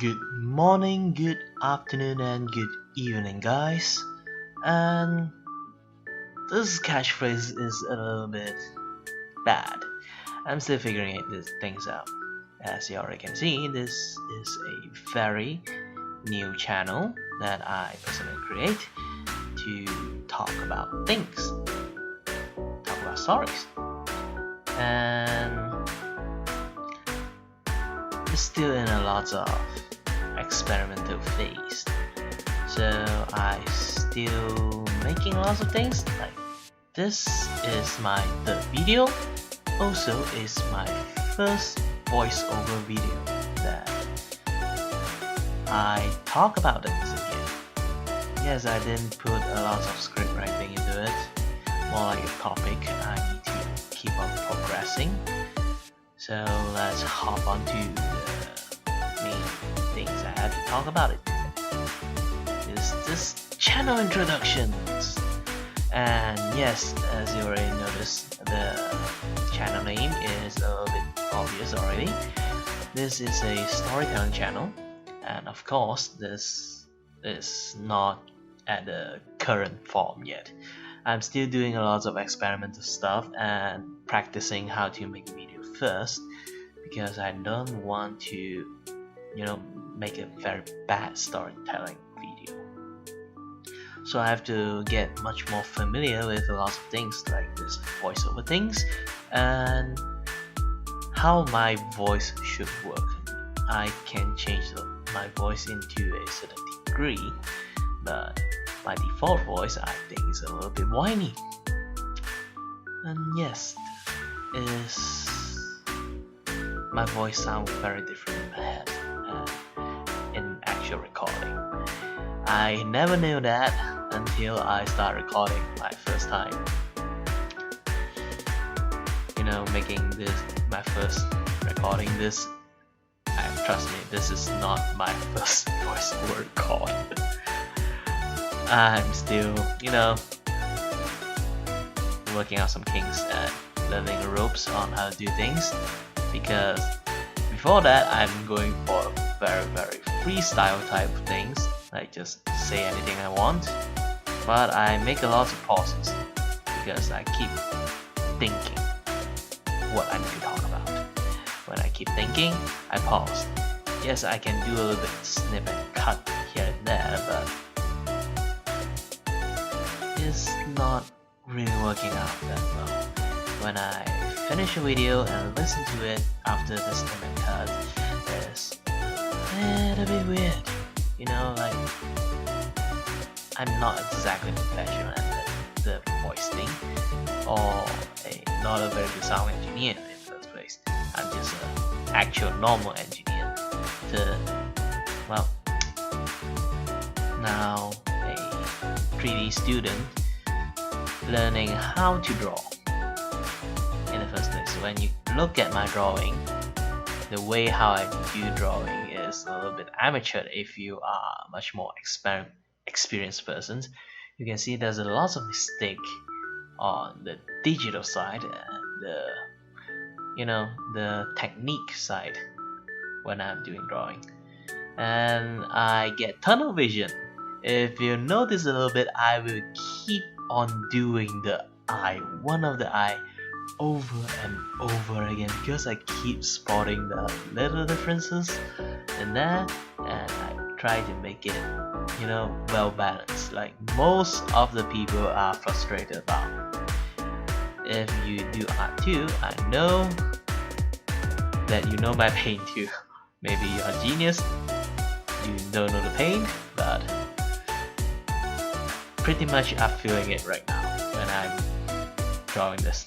Good morning, good afternoon, and good evening, guys. And this catchphrase is a little bit bad. I'm still figuring these things out. As you already can see, this is a very new channel that I personally create to talk about things, talk about stories, and it's still in a lot of experimental phase. So I still making lots of things. Like this is my third video. Also is my first voiceover video that I talk about things again. Yes, I didn't put a lot of script writing into it. More like a topic I need to keep on progressing. So let's hop on to the main things I have to talk about. It is this channel introductions. And yes, as you already noticed, the channel name is a little bit obvious already. This is a storytelling channel, and of course this is not at the current form yet. I'm still doing a lot of experimental stuff and practicing how to make video first, because I don't want to, make a very bad storytelling video. So I have to get much more familiar with a lot of things like this voiceover things and how my voice should work. I can change my voice into a certain degree, but my default voice I think is a little bit whiny. And yes, my voice sounds very different in my head and in actual recording. I never knew that until I started recording my first time. Making this my first recording. Trust me, this is not my first voiceover record. I'm still, working out some kinks and learning the ropes on how to do things. Because before that, I'm going for very freestyle type of things. I just say anything I want, but I make a lot of pauses because I keep thinking what I need to talk about. When I keep thinking, I pause. Yes, I can do a little bit snip and cut here and there, but it's not really working out that well. When I finish a video and listen to it after the snip and cut, it's a little bit weird. Like I'm not exactly professional at the voice thing, or not a very good sound engineer in the first place. I'm just an actual normal engineer now a 3D student learning how to draw in the first place. When you look at my drawing, the way how I do drawing is a little bit amateur. If you are much more experienced persons, you can see there's a lot of mistake on the digital side and the technique side when I'm doing drawing. And I get tunnel vision. If you notice a little bit, I will keep on doing the eye, one of the eye, over and over again, because I keep spotting the little differences in there, and I try to make it well balanced, like most of the people are frustrated about. If you do art too, I know that you know my pain too. Maybe you're a genius, you don't know the pain, but pretty much I'm feeling it right now when I'm drawing this.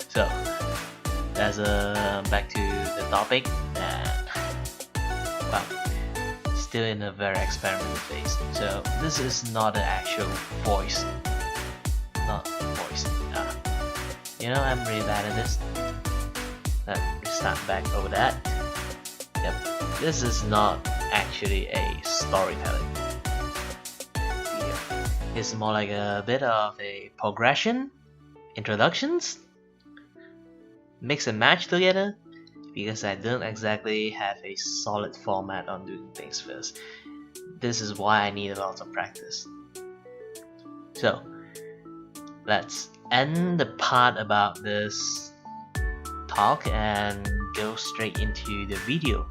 So that's back to the topic, and still in a very experimental phase. So this is not an actual voice, I'm really bad at this. Let's start back over that. Yep, this is not actually a storytelling video. It's more like a bit of a progression, introductions, mix and match together. because I don't exactly have a solid format on doing things first. This is why I need a lot of practice. So let's end the part about this talk and go straight into the video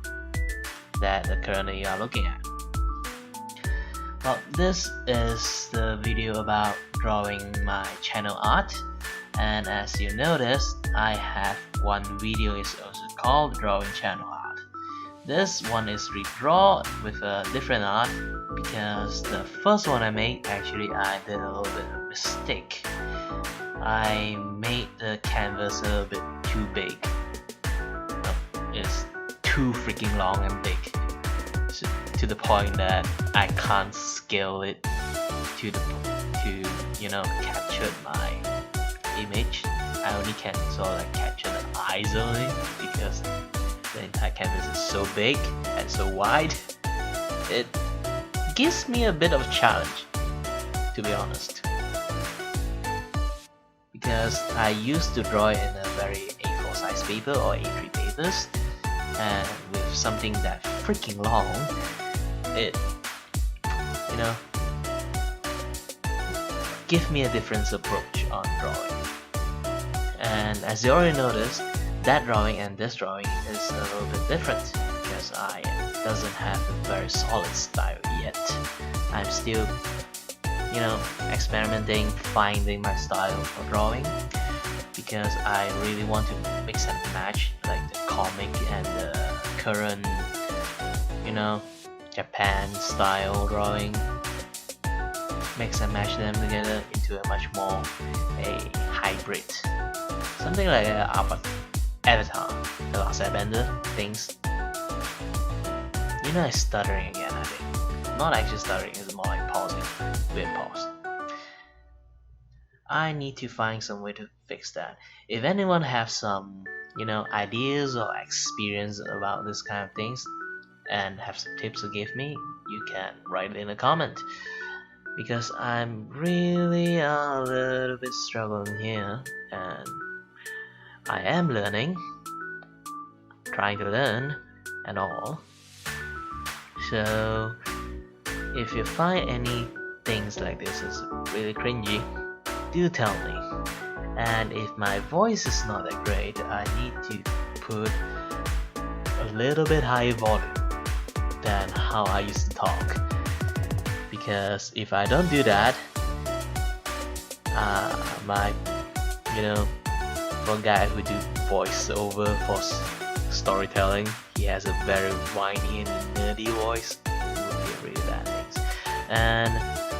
that currently you are looking at. Well, this is the video about drawing my channel art, and as you noticed, I have one video is also called drawing channel art. This one is redrawn with a different art because the first one I made, actually I did a little bit of a mistake. I made the canvas a little bit too big. No, it's too freaking long and big, so, to the point that I can't scale it to capture my image. I only can sort of like capture the eyes only because the entire canvas is so big and so wide. It gives me a bit of a challenge, to be honest, because I used to draw it in a very A4 size paper or A3 papers, and with something that freaking long, it give me a different approach on drawing. And as you already noticed, that drawing and this drawing is a little bit different because I doesn't have a very solid style yet. I'm still experimenting, finding my style for drawing, because I really want to mix and match like the comic and the current Japan style drawing, mix and match them together into a much more a hybrid, something like Avatar, The Last Airbender things. I'm stuttering again, I think. Not actually stuttering, it's more like pausing. Weird pause. I need to find some way to fix that. If anyone has some, ideas or experience about this kind of things and have some tips to give me, you can write it in a comment. Because I'm really a little bit struggling here, and I am learning, trying to learn and all. So if you find any things like this is really cringy, do tell me. And if my voice is not that great, I need to put a little bit higher volume than how I used to talk. Because if I don't do that, for a guy who do voiceover for storytelling, he has a very whiny and nerdy voice. It would be really bad things. And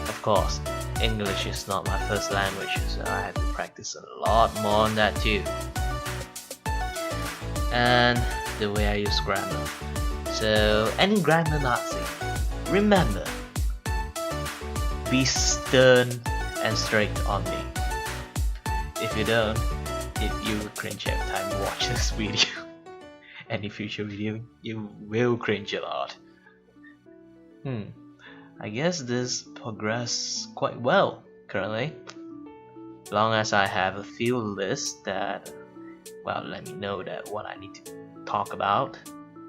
of course, English is not my first language, so I have to practice a lot more on that too. And the way I use grammar. So any grammar Nazi, remember, be stern and straight on me. If you don't, you will cringe every time you watch this video. Any future video, you will cringe a lot. I guess this progressed quite well currently. Long as I have a few lists that, let me know that what I need to talk about.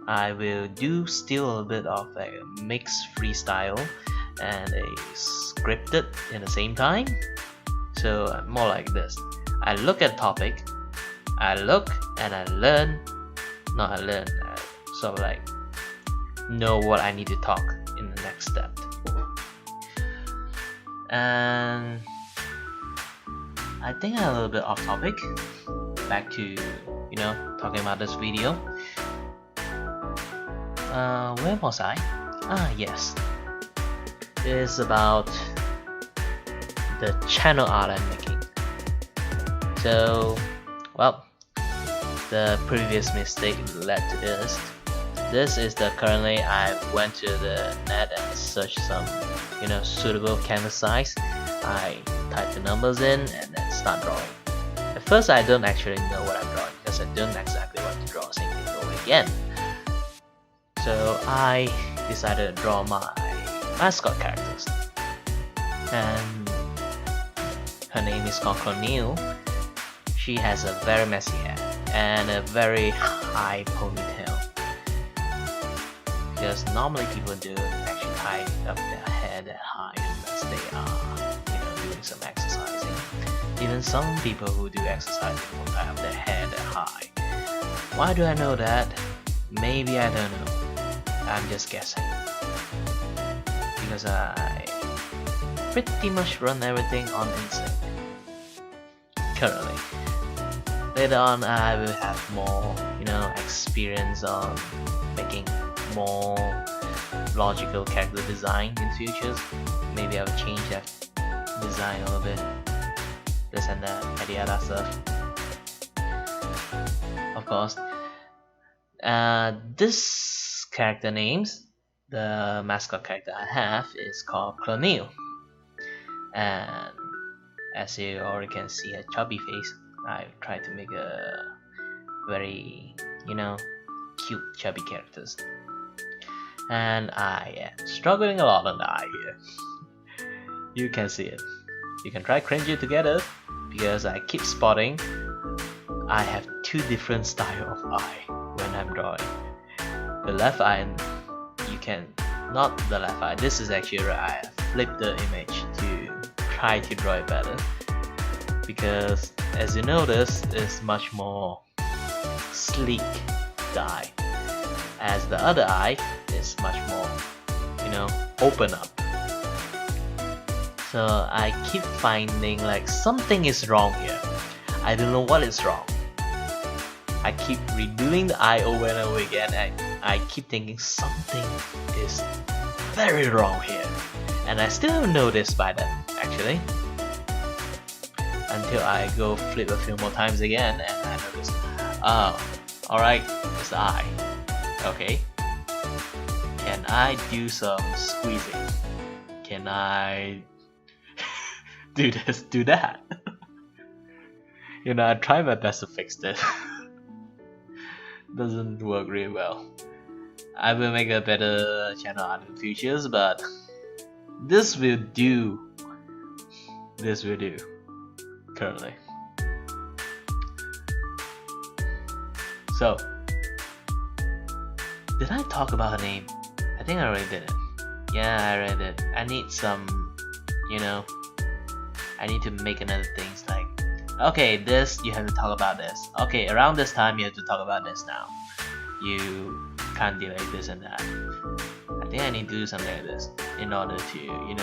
I will do still a bit of a mixed freestyle and a scripted in the same time. So more like this. I look at topic, I look and I learn. Not I learn, sort of like know what I need to talk in the next step. And I think I'm a little bit off topic. Back to talking about this video. Where was I? Yes. It's about the channel art I'm making. So, the previous mistake led to this is the currently I went to the net and searched some suitable canvas size. I type the numbers in and then start drawing. At first I don't actually know what I'm drawing because I don't exactly want to draw the same thing over again. So I decided to draw my mascot characters, and her name is called Cornel. She has a very messy hair, and a very high ponytail, because normally people do actually tie up their hair that high unless they are doing some exercising. Even some people who do exercising will tie up their hair that high. Why do I know that? Maybe I don't know. I'm just guessing, because I pretty much run everything on instinct currently. Later on I will have more experience on making more logical character design in futures. Maybe I will change that design a little bit, this and that, and the other stuff. Of course, this character names, the mascot character I have is called Clonil, and as you already can see a chubby face, I tried to make a very cute chubby characters, and I am struggling a lot on the eye here. You can see it. You can try cringe it together, because I keep spotting I have two different style of eye when I'm drawing. The left eye, you can not the left eye. This is actually where I flipped the image to try to draw it better, because as you notice, it's much more sleek, the eye, as the other eye is much more open up. So I keep finding like something is wrong here. I don't know what is wrong. I keep redoing the eye over and over again, and I keep thinking something is very wrong here, and I still haven't noticed by then actually, until I go flip a few more times again and I notice, oh, alright, it's the eye. Okay, can I do some squeezing? Can I do this, do that? I try my best to fix this. Doesn't work really well. I will make a better channel out in futures, but this will do. This will do currently. So, did I talk about her name? I think I already did it. Yeah, I already did. I need some, I need to make another things like, okay, this, you have to talk about this. Okay, around this time you have to talk about this now. You can't delay this and that. I think I need to do something like this in order to,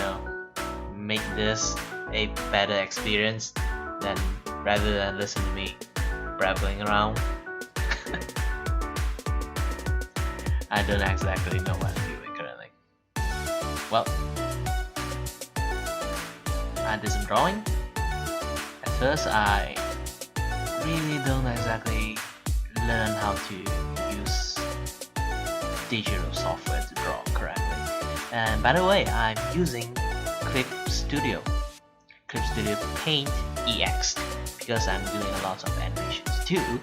make this a better experience rather than listen to me rambling around. I don't exactly know what I'm doing currently. Well, I did some drawing. At first, I really don't exactly learn how to use digital software to draw correctly. And by the way, I'm using Clip Studio Paint EX, because I'm doing a lot of animations too.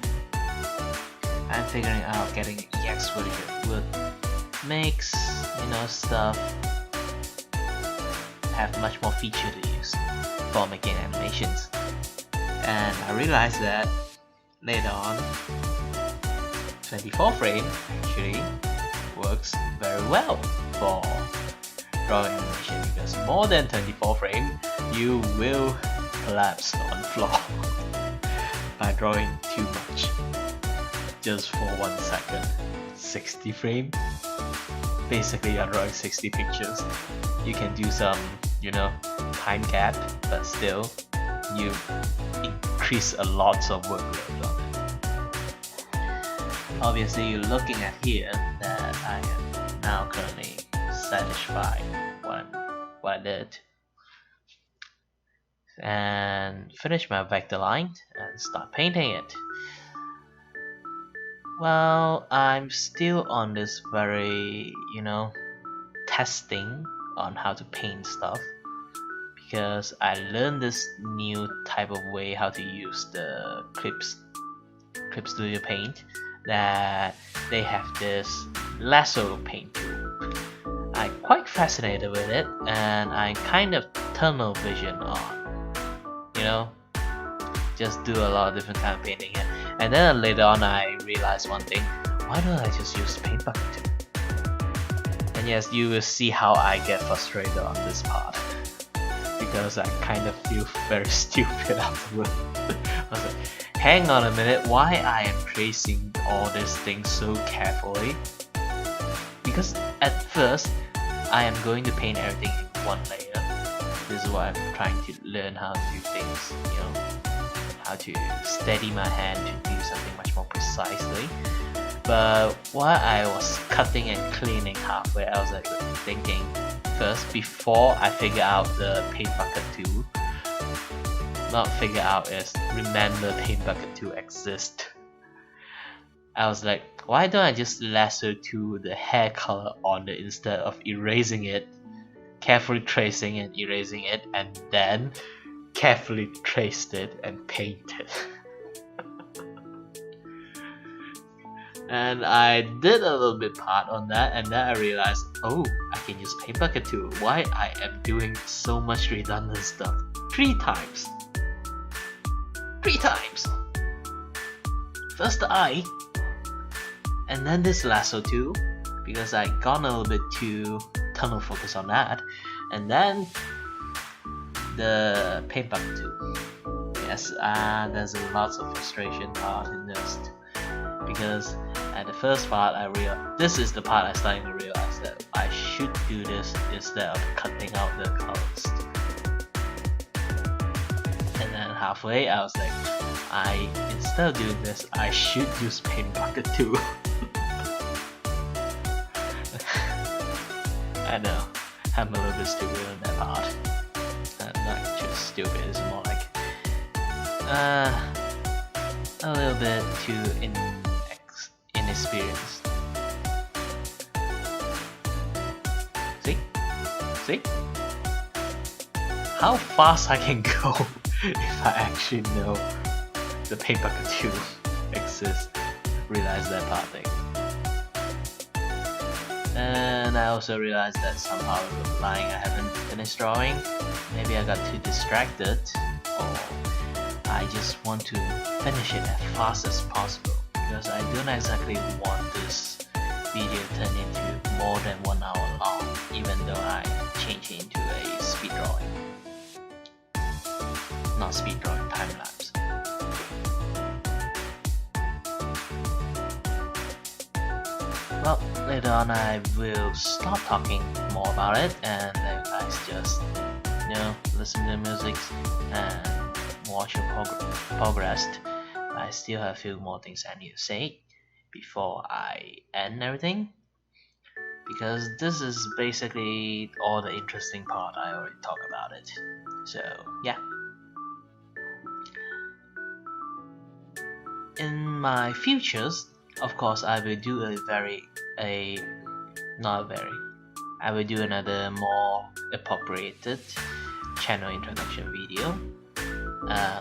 I'm figuring out getting an EX version would makes stuff have much more feature to use for making animations. And I realized that later on 24 frame actually works very well for drawing animation, because more than 24 frame you will collapse on the floor by drawing too much just for 1 second. 60 frame, basically you're drawing 60 pictures. You can do some time cap, but still you increase a lot of workload on it. Obviously, you're looking at here that I am now currently satisfied what I did, and finish my vector line and start painting it. Well, I'm still on this very testing on how to paint stuff, because I learned this new type of way how to use the Clip Studio Paint, that they have this lasso paint tool. I'm quite fascinated with it, and I kind of tunnel vision on, just do a lot of different kind of painting. And then later on I realized one thing, why don't I just use paint bucket tool? And yes, you will see how I get frustrated on this part, because I kind of feel very stupid afterward. I was like, hang on a minute, why I am tracing all these things so carefully? Because at first, I am going to paint everything in one layer. This is why I'm trying to learn how to do things, you know, how to steady my hand to do something much more precisely. But while I was cutting and cleaning halfway, I was like thinking, first, before I figure out the paint bucket tool, not figure out is remember paint bucket tool exists. I was like, why don't I just lasso to the hair color on it instead of erasing it, carefully tracing and erasing it, and then carefully traced it and painted. And I did a little bit part on that, and then I realized, oh, I can use paint bucket tool. Why I am doing so much redundant stuff 3 times. 3 times. First the eye, and then this lasso tool, because I got a little bit too tunnel focus on that, and then the paint bucket tool. Yes, there's a lot of frustration part in this, because at the first part I realized, this is the part I started to realize that I should do this instead of cutting out the colors. And then halfway I was like, instead of doing this, I should use paint bucket tool. I know, I'm a little bit stupid on that part. Not just stupid, it's more like a little bit too inexperienced. See? How fast I can go if I actually know the paint bucket tool exists. Realize that part thing. And I also realized that somehow with lying I haven't finished drawing. Maybe I got too distracted, or I just want to finish it as fast as possible, because I don't exactly want this video turned into more than 1 hour long, even though I change it into a speed drawing. Not speed drawing, time lapse. Well, later on I will stop talking more about it and let you guys just, you know, listen to the music and watch your progress. I still have a few more things I need to say before I end everything, because this is basically all the interesting part. I already talked about it. So yeah. In my futures, of course, I will do I will do another more appropriated channel introduction video,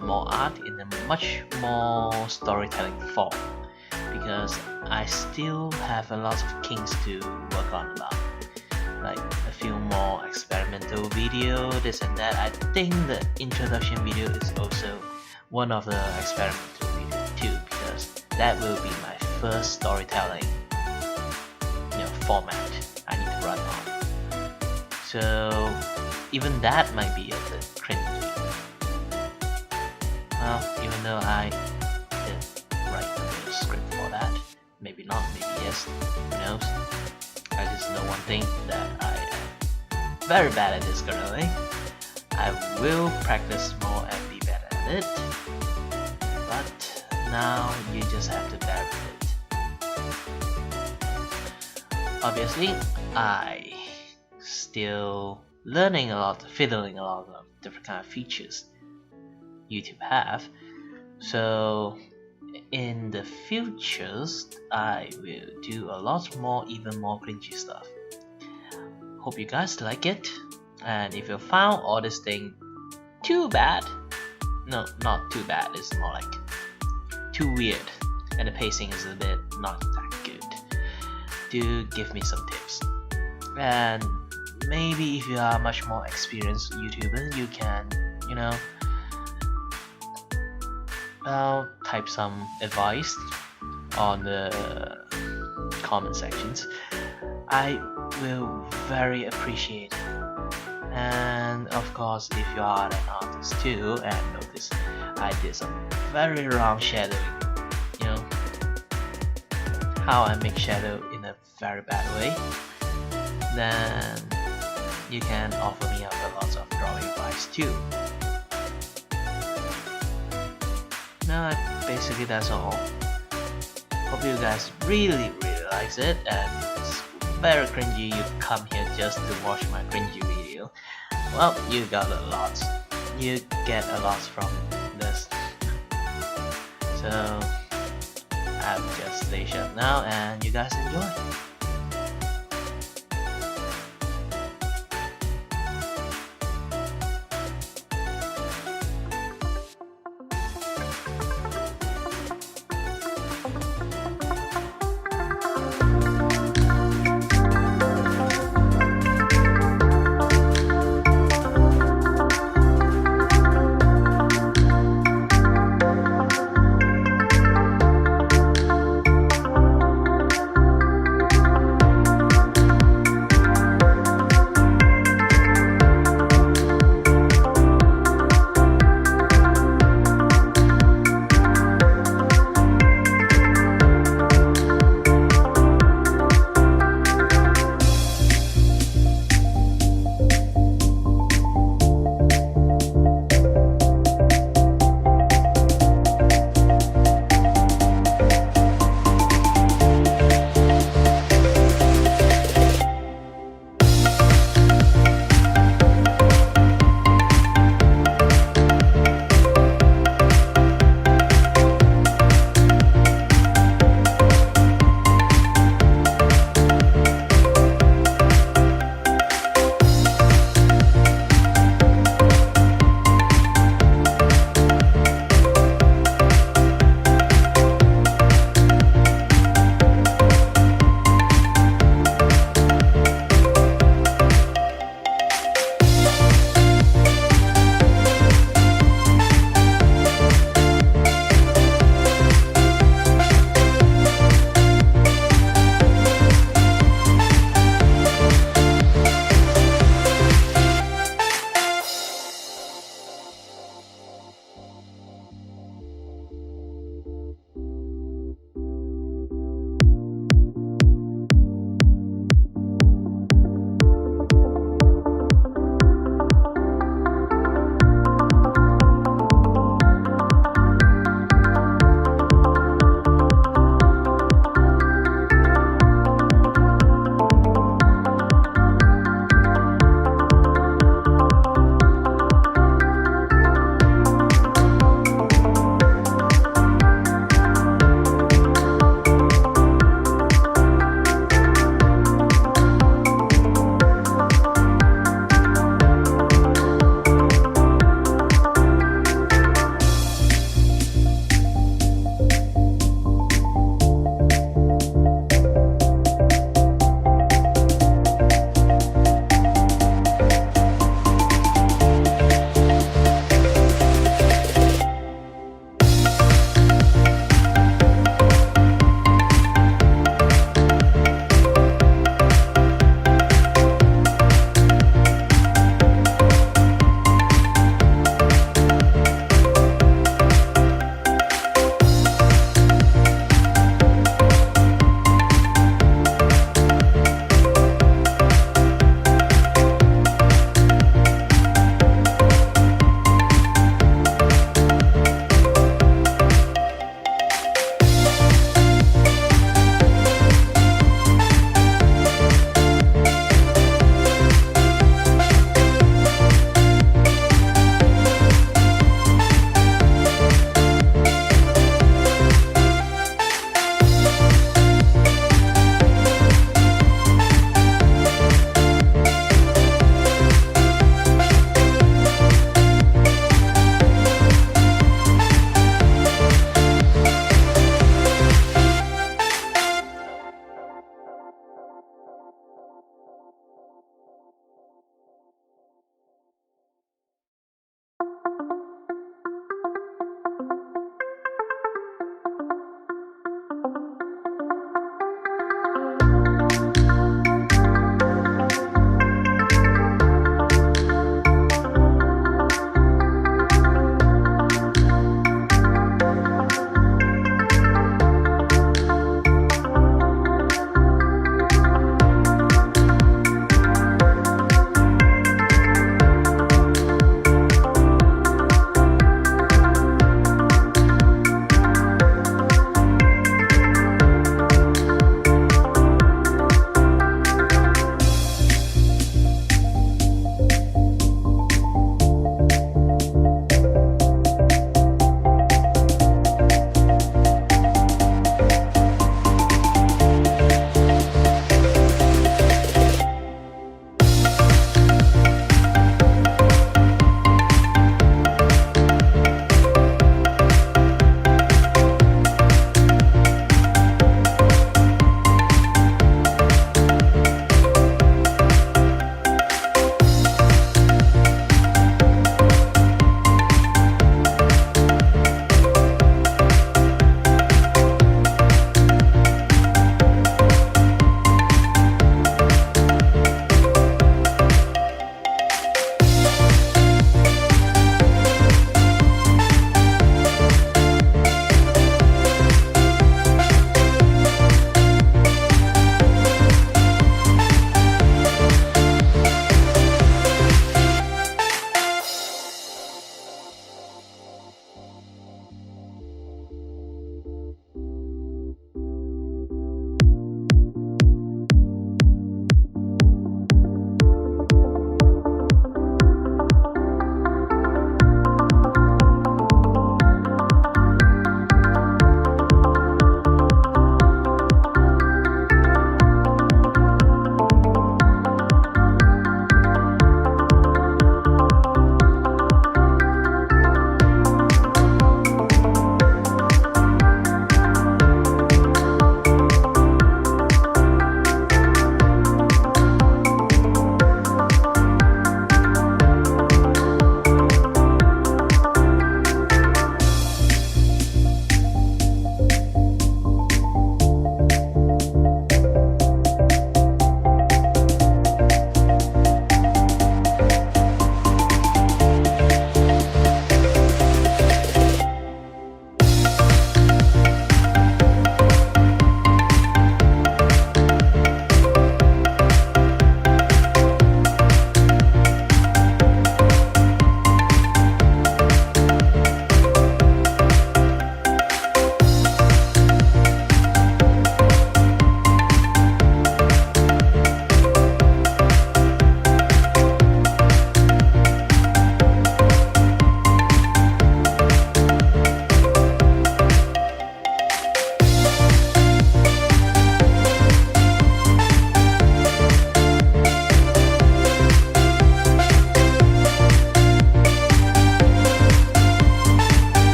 more art in a much more storytelling form, because I still have a lot of kinks to work on about, like a few more experimental video, this and that. I think the introduction video is also one of the experimental video too, because that will be my first storytelling, you know, format I need to run on. So even that might be a bit cringy. Well, even though I did write a bit of script for that, maybe not, maybe yes, who knows. I just know one thing, that I am very bad at this currently. I will practice more and be better at it, but now you just have to bear with it. Obviously, I still learning a lot, fiddling a lot of different kind of features YouTube have. So in the futures, I will do a lot more, even more cringy stuff. Hope you guys like it, and if you found all this thing too bad, no, not too bad, it's more like too weird, and the pacing is a bit not that good, do give me some tips. And maybe if you are a much more experienced YouTuber, you can, you know, I'll type some advice on the comment sections. I will very appreciate it. And of course, if you are an artist too and notice I did some very wrong shadowing, you know, how I make shadow in a very bad way, then you can offer me up a lot of drawing advice too. Now, basically that's all. Hope you guys really likes it, and it's very cringy you come here just to watch my cringy video. Well, you got a lot. You get a lot from this. So I'll just stay shut now and you guys enjoy.